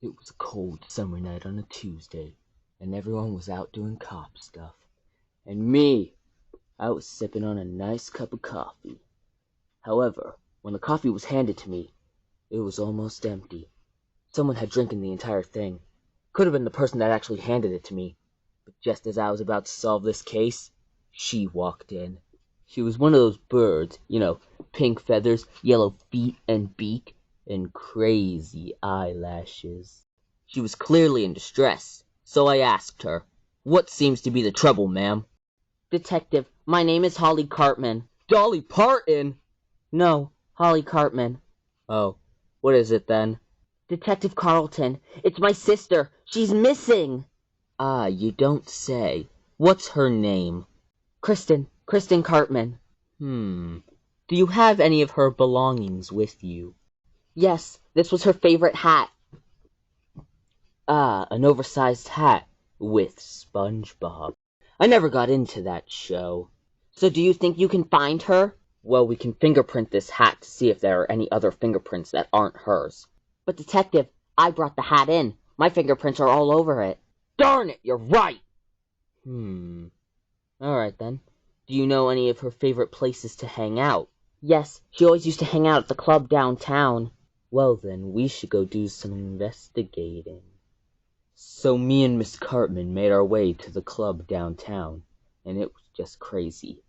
It was a cold summer night on a Tuesday, and everyone was out doing cop stuff. And me, I was sipping on a nice cup of coffee. However, when the coffee was handed to me, it was almost empty. Someone had drinking the entire thing. Could have been the person that actually handed it to me. But just as I was about to solve this case, she walked in. She was one of those birds, pink feathers, yellow feet and beak, and crazy eyelashes. She was clearly in distress, so I asked her, "What seems to be the trouble, ma'am?" "Detective, my name is Holly Cartman." "Dolly Parton?" "No, Holly Cartman." "Oh, what is it then?" "Detective Carlton, it's my sister. She's missing." "Ah, you don't say. What's her name?" Kristen Cartman." Do you have any of her belongings with you?" "Yes, this was her favorite hat." "Ah, an oversized hat with SpongeBob. I never got into that show." "So do you think you can find her?" "Well, we can fingerprint this hat to see if there are any other fingerprints that aren't hers." "But detective, I brought the hat in. My fingerprints are all over it." "Darn it, you're right!" Alright then. Do you know any of her favorite places to hang out?" "Yes, she always used to hang out at the club downtown." "Well then, we should go do some investigating." So me and Miss Cartman made our way to the club downtown, and it was just crazy.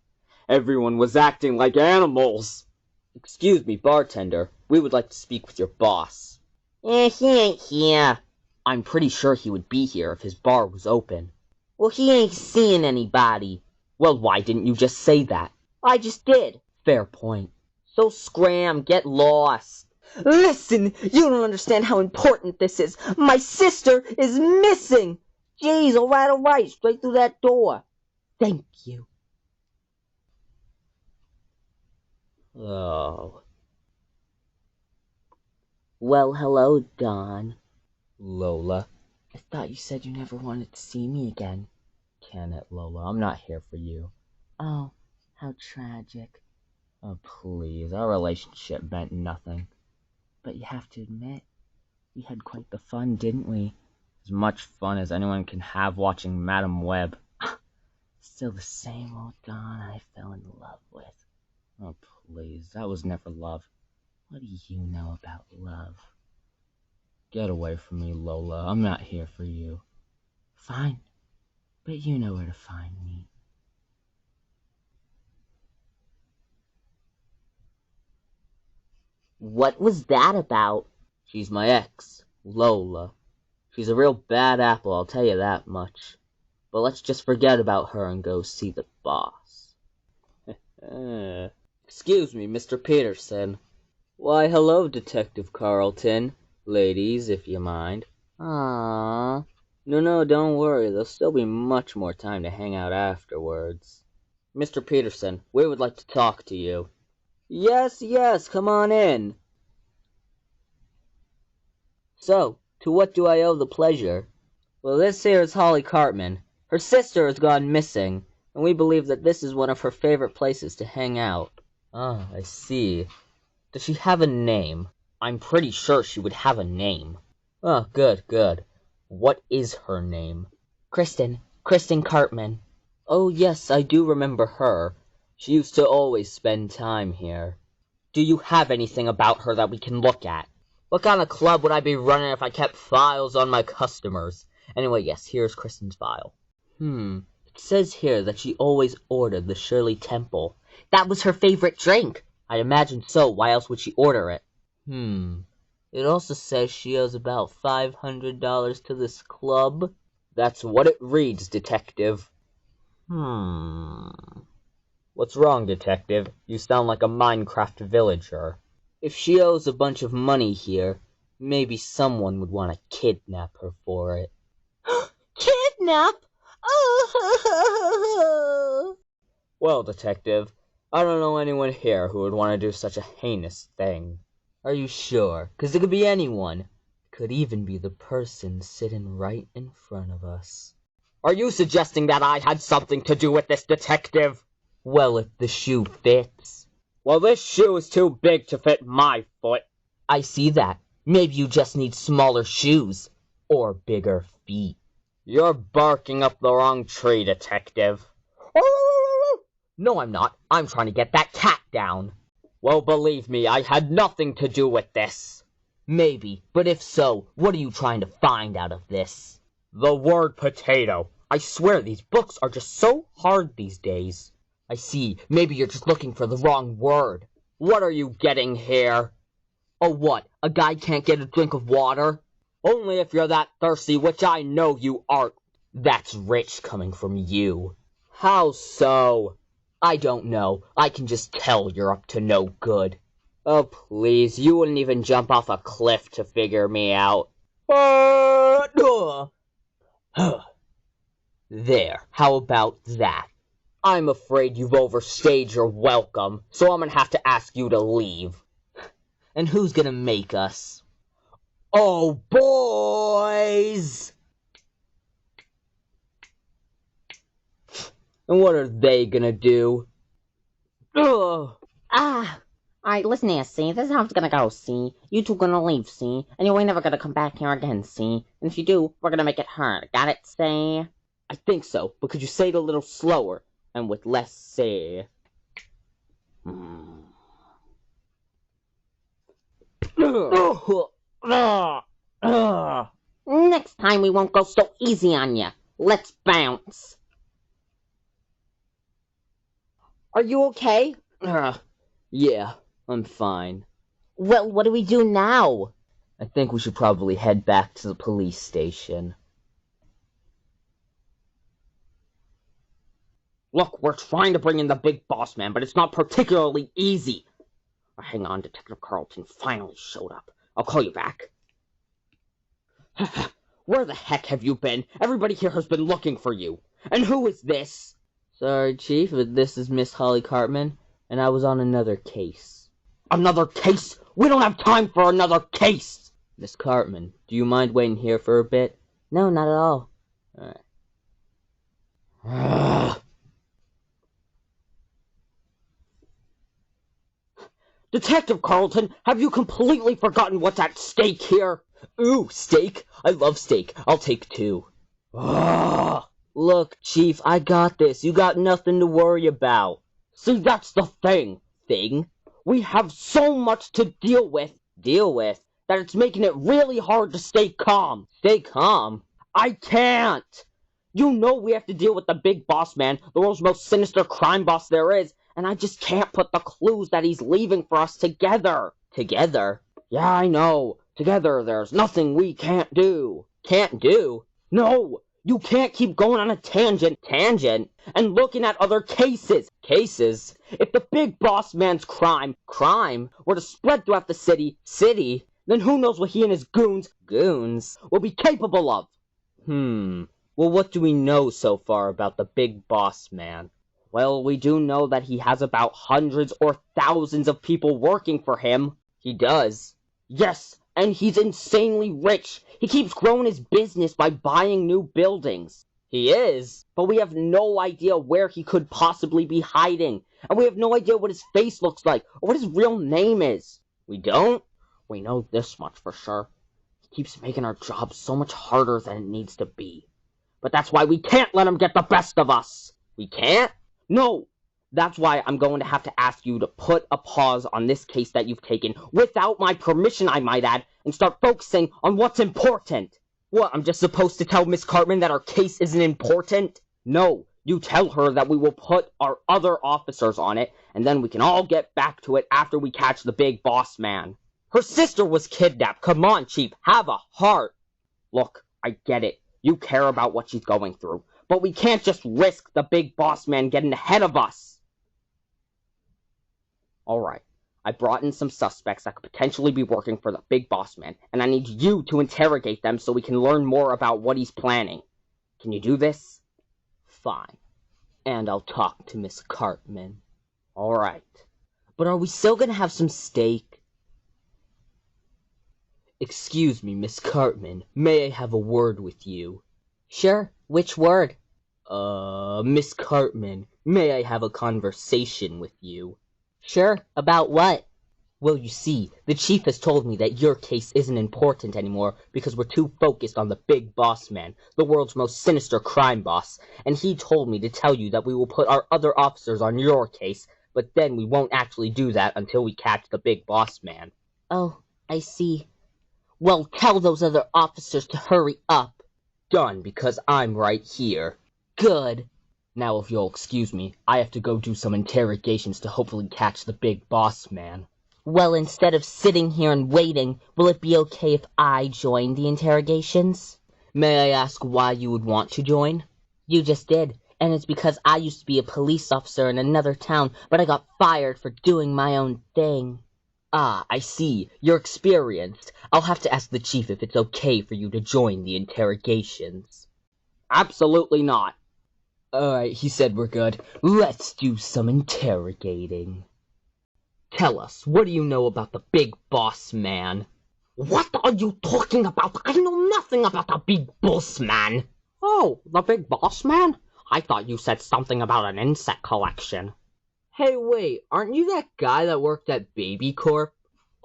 Everyone was acting like animals. "Excuse me, bartender, we would like to speak with your boss." He ain't here." "I'm pretty sure he would be here if his bar was open." "Well, he ain't seeing anybody." "Well, why didn't you just say that?" "I just did." "Fair point." "So scram, get lost." "Listen, you don't understand how important this is. My sister is missing." "Jeez, all right, straight through that door." "Thank you." Oh. "Well, hello, Don." "Lola." "I thought you said you never wanted to see me again." "Can it, Lola? I'm not here for you." "Oh, how tragic." "Oh, please, our relationship meant nothing." "But you have to admit, we had quite the fun, didn't we?" "As much fun as anyone can have watching Madam Web." "Still the same old Don I fell in love with." "Oh, please, that was never love." "What do you know about love?" "Get away from me, Lola. I'm not here for you." "Fine, but you know where to find me." "What was that about?" "She's my ex, Lola. She's a real bad apple, I'll tell you that much. But let's just forget about her and go see the boss." "Excuse me, Mr. Peterson." "Why, hello, Detective Carlton. Ladies, if you mind." "Aww." No, don't worry. There'll still be much more time to hang out afterwards." "Mr. Peterson, we would like to talk to you." Yes, come on in." "So, to what do I owe the pleasure?" "Well, this here is Holly Cartman. Her sister has gone missing, and we believe that this is one of her favorite places to hang out." "Ah, I see. Does she have a name?" "I'm pretty sure she would have a name." "Oh, good. What is her name?" Kristen Cartman." "Oh, yes, I do remember her. She used to always spend time here." "Do you have anything about her that we can look at?" "What kind of club would I be running if I kept files on my customers? Anyway, yes, here's Kristen's file." It says here that she always ordered the Shirley Temple." "That was her favorite drink." "I imagine so. Why else would she order it?" It also says she owes about $500 to this club." "That's what it reads, Detective." "What's wrong, Detective? You sound like a Minecraft villager." "If she owes a bunch of money here, maybe someone would want to kidnap her for it." "Kidnap? Oh!" "Well, Detective, I don't know anyone here who would want to do such a heinous thing." "Are you sure? 'Cause it could be anyone. It could even be the person sitting right in front of us." "Are you suggesting that I had something to do with this, Detective?" "Well, if the shoe fits." "Well, this shoe is too big to fit my foot." "I see that. Maybe you just need smaller shoes. Or bigger feet. You're barking up the wrong tree, Detective. No, I'm not. I'm trying to get that cat down. Well, believe me, I had nothing to do with this. Maybe, but if so, what are you trying to find out of this? The word potato. I swear these books are just so hard these days. I see. Maybe you're just looking for the wrong word. What are you getting here? Oh, what? A guy can't get a drink of water? Only if you're that thirsty, which I know you aren't. That's rich coming from you. How so? I don't know. I can just tell you're up to no good. Oh, please, you wouldn't even jump off a cliff to figure me out. There, how about that? I'm afraid you've overstayed your welcome, so I'm gonna have to ask you to leave. And who's gonna make us? Oh, boys! And what are they gonna do? Ugh! Alright, listen here, see? This is how it's gonna go, see? You two gonna leave, see? And you ain't never gonna come back here again, see? And if you do, we're gonna make it hard. Got it, see? I think so, but could you say it a little slower, and with less say? Next time we won't go so easy on ya. Let's bounce. Are you okay? Yeah, I'm fine. Well, what do we do now? I think we should probably head back to the police station. Look, we're trying to bring in the big boss man, but it's not particularly easy. Hang on, Detective Carlton finally showed up. I'll call you back. Where the heck have you been? Everybody here has been looking for you. And who is this? Sorry, Chief, but this is Miss Holly Cartman, and I was on another case. Another case? We don't have time for another case! Miss Cartman, do you mind waiting here for a bit? No, not at all. Alright. Detective Carlton, have you completely forgotten what's at stake here? Ooh, steak? I love steak. I'll take 2. Look, Chief, I got this. You got nothing to worry about. See, that's the thing. Thing? We have so much to deal with. That it's making it really hard to stay calm. Stay calm? I can't. You know we have to deal with the big boss man, the world's most sinister crime boss there is, and I just can't put the clues that he's leaving for us together. Together? Yeah, I know. Together, there's nothing we can't do. Can't do? No! You can't keep going on a tangent, and looking at other cases. If the big boss man's crime, were to spread throughout the city, then who knows what he and his goons, will be capable of. Well, what do we know so far about the big boss man? Well, we do know that he has about hundreds or thousands of people working for him. He does? Yes, and he's insanely rich. He keeps growing his business by buying new buildings. He is? But we have no idea where he could possibly be hiding. And we have no idea what his face looks like, or what his real name is. We don't? We know this much for sure. He keeps making our job so much harder than it needs to be. But that's why we can't let him get the best of us. We can't? No. That's why I'm going to have to ask you to put a pause on this case that you've taken, without my permission, I might add, and start focusing on what's important. What, I'm just supposed to tell Miss Cartman that our case isn't important? No, you tell her that we will put our other officers on it, and then we can all get back to it after we catch the big boss man. Her sister was kidnapped. Come on, Chief, have a heart. Look, I get it. You care about what she's going through. But we can't just risk the big boss man getting ahead of us. Alright, I brought in some suspects that could potentially be working for the big boss man, and I need you to interrogate them so we can learn more about what he's planning. Can you do this? Fine. And I'll talk to Miss Cartman. Alright. But are we still gonna have some steak? Excuse me, Miss Cartman. May I have a word with you? Sure. Which word? Miss Cartman, may I have a conversation with you? Sure. About what? Well, you see, the chief has told me that your case isn't important anymore because we're too focused on the big boss man, the world's most sinister crime boss, and he told me to tell you that we will put our other officers on your case, but then we won't actually do that until we catch the big boss man. Oh, I see. Well, tell those other officers to hurry up. Done, because I'm right here. Good. Now, if you'll excuse me, I have to go do some interrogations to hopefully catch the big boss man. Well, instead of sitting here and waiting, will it be okay if I join the interrogations? May I ask why you would want to join? You just did, and it's because I used to be a police officer in another town, but I got fired for doing my own thing. Ah, I see. You're experienced. I'll have to ask the chief if it's okay for you to join the interrogations. Absolutely not. Alright, he said we're good. Let's do some interrogating. Tell us, what do you know about the big boss man? What are you talking about? I know nothing about the big boss man. Oh, the big boss man? I thought you said something about an insect collection. Hey, wait, aren't you that guy that worked at Baby Corp?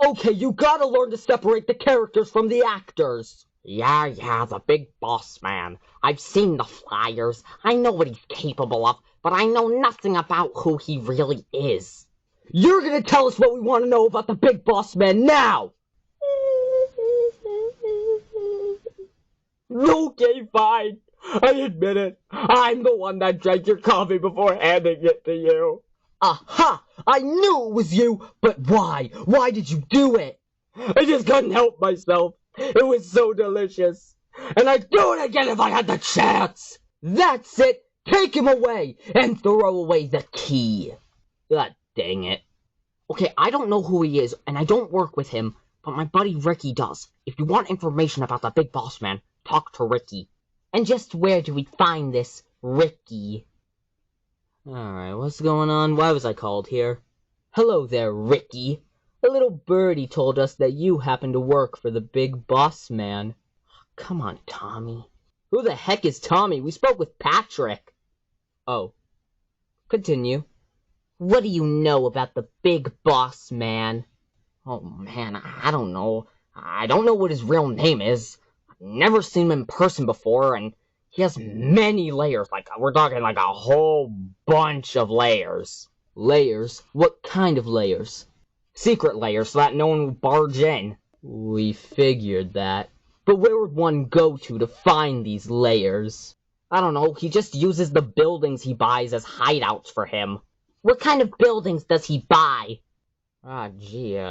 Okay, you gotta learn to separate the characters from the actors. Yeah, the big boss man. I've seen the flyers. I know what he's capable of, but I know nothing about who he really is. You're gonna tell us what we want to know about the big boss man now! Okay, fine. I admit it. I'm the one that drank your coffee before handing it to you. Aha! I knew it was you, but why? Why did you do it? I just couldn't help myself. It was so delicious. And I'd do it again if I had the chance. That's it. Take him away and throw away the key. God dang it. Okay, I don't know who he is, and I don't work with him, but my buddy Ricky does. If you want information about the big boss man, talk to Ricky. And just where do we find this Ricky? Alright, what's going on? Why was I called here? Hello there, Ricky. A little birdie told us that you happen to work for the big boss man. Come on, Tommy. Who the heck is Tommy? We spoke with Patrick. Oh. Continue. What do you know about the big boss man? Oh man, I don't know. I don't know what his real name is. I've never seen him in person before, and he has many layers. Like, we're talking like a whole bunch of layers. Layers? What kind of layers? Secret layers, so that no one will barge in. We figured that. But where would one go to find these layers? I don't know, he just uses the buildings he buys as hideouts for him. What kind of buildings does he buy?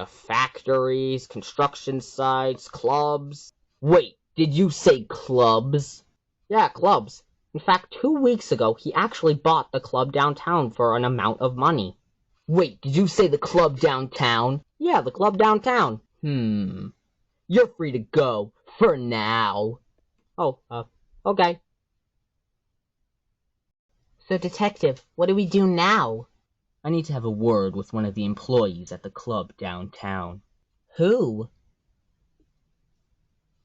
Factories, construction sites, clubs. Wait, did you say clubs? Yeah, clubs. In fact, 2 weeks ago, he actually bought the club downtown for an amount of money. Wait, did you say the club downtown? Yeah, the club downtown. You're free to go, for now. Oh, okay. So, Detective, what do we do now? I need to have a word with one of the employees at the club downtown. Who?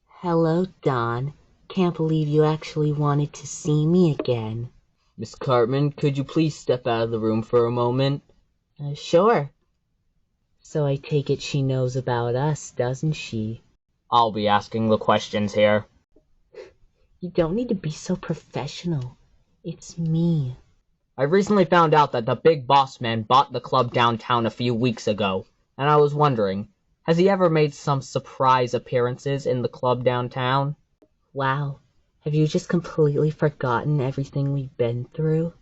Hello, Don. Can't believe you actually wanted to see me again. Miss Cartman, could you please step out of the room for a moment? Sure. So I take it she knows about us, doesn't she? I'll be asking the questions here. You don't need to be so professional. It's me. I recently found out that the big boss man bought the club downtown a few weeks ago, and I was wondering, has he ever made some surprise appearances in the club downtown? Wow, have you just completely forgotten everything we've been through?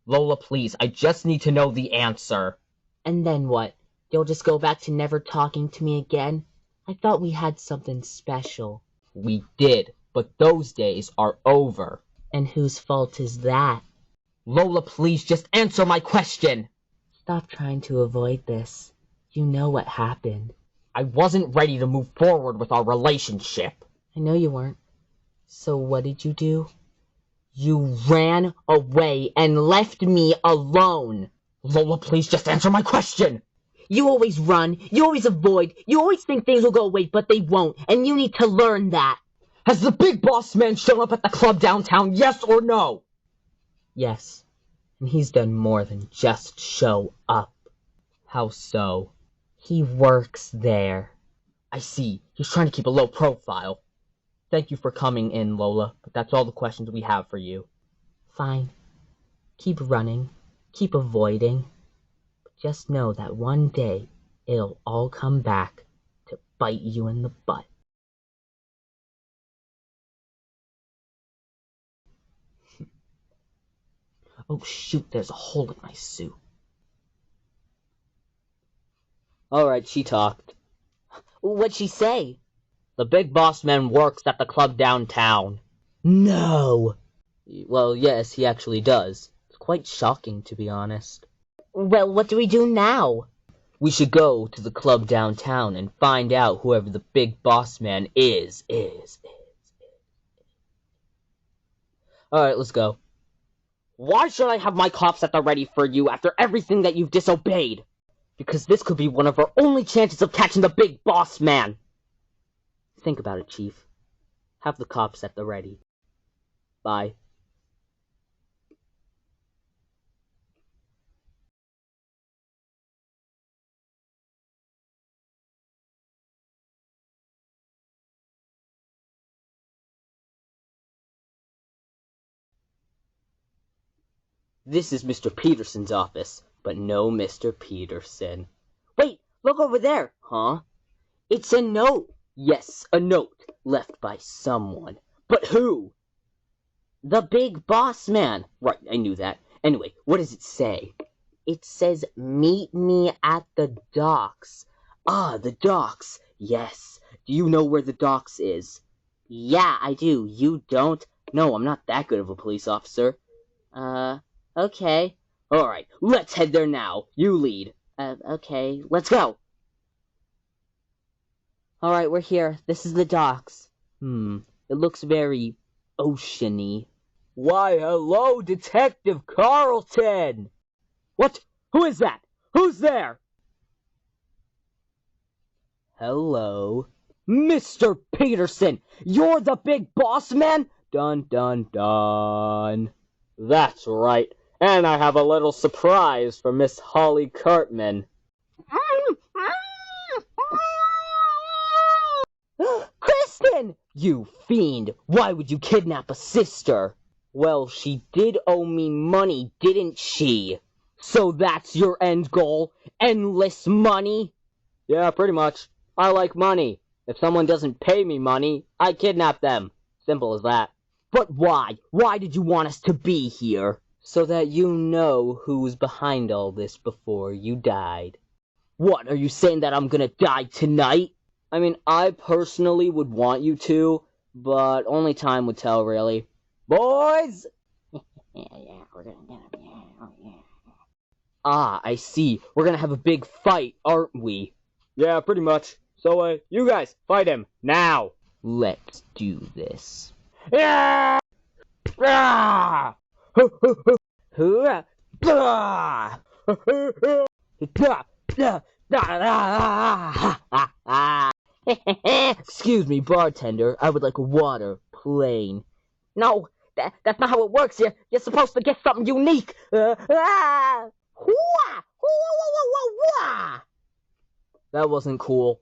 Lola, please, I just need to know the answer. And then what? You'll just go back to never talking to me again? I thought we had something special. We did, but those days are over. And whose fault is that? Lola, please, just answer my question! Stop trying to avoid this. You know what happened. I wasn't ready to move forward with our relationship. I know you weren't. So what did you do? You ran away and left me alone. Lola, please just answer my question. You always run, you always avoid, you always think things will go away, but they won't, and you need to learn that. Has the big boss man shown up at the club downtown, yes or no? Yes, and he's done more than just show up. How so? He works there. I see. He's trying to keep a low profile. Thank you for coming in, Lola, but that's all the questions we have for you. Fine. Keep running. Keep avoiding. But just know that one day it'll all come back to bite you in the butt. Oh shoot, there's a hole in my suit. Alright, she talked. What'd she say? The big boss man works at the club downtown. No! Well, yes, he actually does. It's quite shocking, to be honest. Well, what do we do now? We should go to the club downtown and find out whoever the big boss man is. Alright, let's go. Why should I have my cops at the ready for you after everything that you've disobeyed? Because this could be one of our only chances of catching the big boss man. Think about it, Chief. Have the cops at the ready. Bye. This is Mr. Peterson's office, but no Mr. Peterson. Wait, look over there. Huh? It's a note. Yes, a note left by someone. But who? The big boss man. Right, I knew that. Anyway, what does it say? It says, meet me at the docks. Ah, the docks. Yes. Do you know where the docks is? Yeah, I do. You don't? No, I'm not that good of a police officer. Okay. Alright, let's head there now. You lead. Okay. Let's go. Alright, we're here. This is the docks. It looks very oceany. Why, hello, Detective Carlton! What? Who is that? Who's there? Hello. Mr. Peterson! You're the big boss man? Dun dun dun. That's right. And I have a little surprise for Miss Holly Cartman. Kristen! You fiend! Why would you kidnap a sister? Well, she did owe me money, didn't she? So that's your end goal? Endless money? Yeah, pretty much. I like money. If someone doesn't pay me money, I kidnap them. Simple as that. But why? Why did you want us to be here? So that you know who was behind all this before you died. What, are you saying that I'm gonna die tonight? I mean, I personally would want you to, but only time would tell, really. Boys! We're gonna get him. Ah, I see. We're gonna have a big fight, aren't we? Yeah, pretty much. So, you guys, fight him, now! Let's do this. Yeah! Ah! Excuse me, bartender. I would like a water, plain. No, that's not how it works. You're supposed to get something unique. That wasn't cool.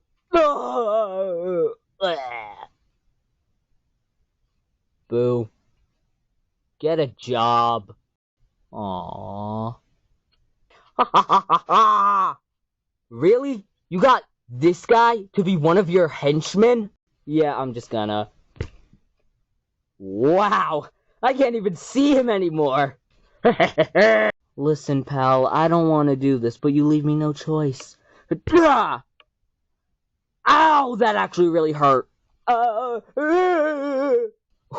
Boo. Get a job. Aww. Really? You got this guy to be one of your henchmen? Yeah, I'm just gonna... Wow! I can't even see him anymore! Listen, pal, I don't want to do this, but you leave me no choice. Ow! That actually really hurt.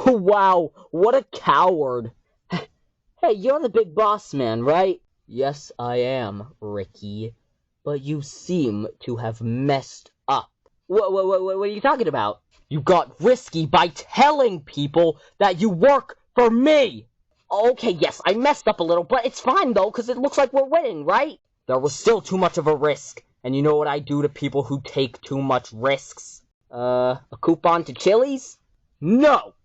Wow, what a coward. Hey, you're the big boss man, right? Yes, I am, Ricky. But you seem to have messed up. What are you talking about? You got risky by telling people that you work for me! Okay, yes, I messed up a little, but it's fine though, because it looks like we're winning, right? There was still too much of a risk. And you know what I do to people who take too much risks? A coupon to Chili's? No!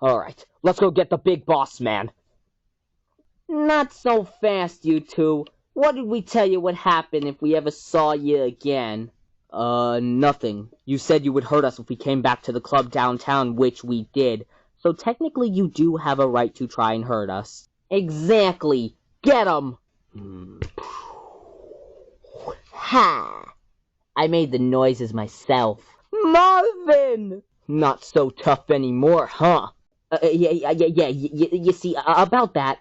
Alright, let's go get the big boss man. Not so fast, you two. What did we tell you would happen if we ever saw you again? Nothing. You said you would hurt us if we came back to the club downtown, which we did. So technically you do have a right to try and hurt us. Exactly. Get 'em! Ha! I made the noises myself. Marvin! Not so tough anymore, huh? You see, about that.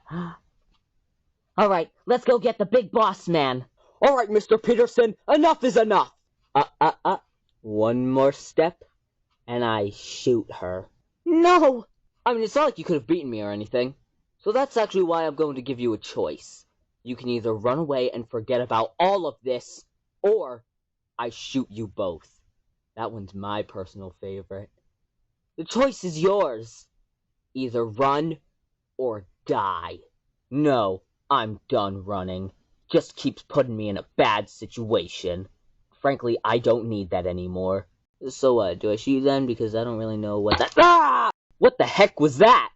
Alright, let's go get the big boss man. Alright, Mr. Peterson, enough is enough! One more step, and I shoot her. No! I mean, it's not like you could have beaten me or anything. So that's actually why I'm going to give you a choice. You can either run away and forget about all of this, or I shoot you both. That one's my personal favorite. The choice is yours. Either run or die. No, I'm done running. Just keeps putting me in a bad situation. Frankly, I don't need that anymore. So do I shoot you then? Because I don't really know what that— Ah! What the heck was that?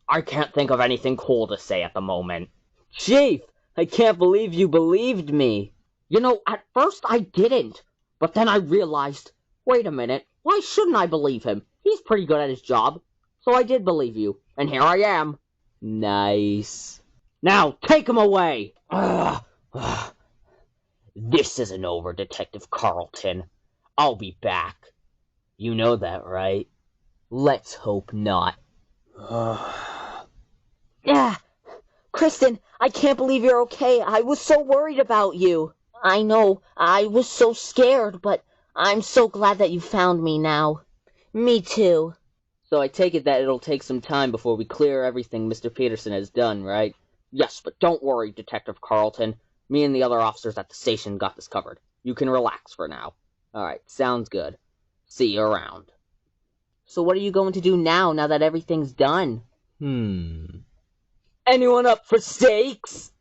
I can't think of anything cool to say at the moment. Chief, I can't believe you believed me. You know, at first I didn't. But then I realized, wait a minute, why shouldn't I believe him? He's pretty good at his job. So I did believe you, and here I am. Nice. Now, take him away! This isn't over, Detective Carlton. I'll be back. You know that, right? Let's hope not. Yeah, Kristen, I can't believe you're okay. I was so worried about you. I know, I was so scared, but I'm so glad that you found me now. Me too. So I take it that it'll take some time before we clear everything Mr. Peterson has done, right? Yes, but don't worry, Detective Carlton. Me and the other officers at the station got this covered. You can relax for now. Alright, sounds good. See you around. So what are you going to do now that everything's done? Anyone up for steaks?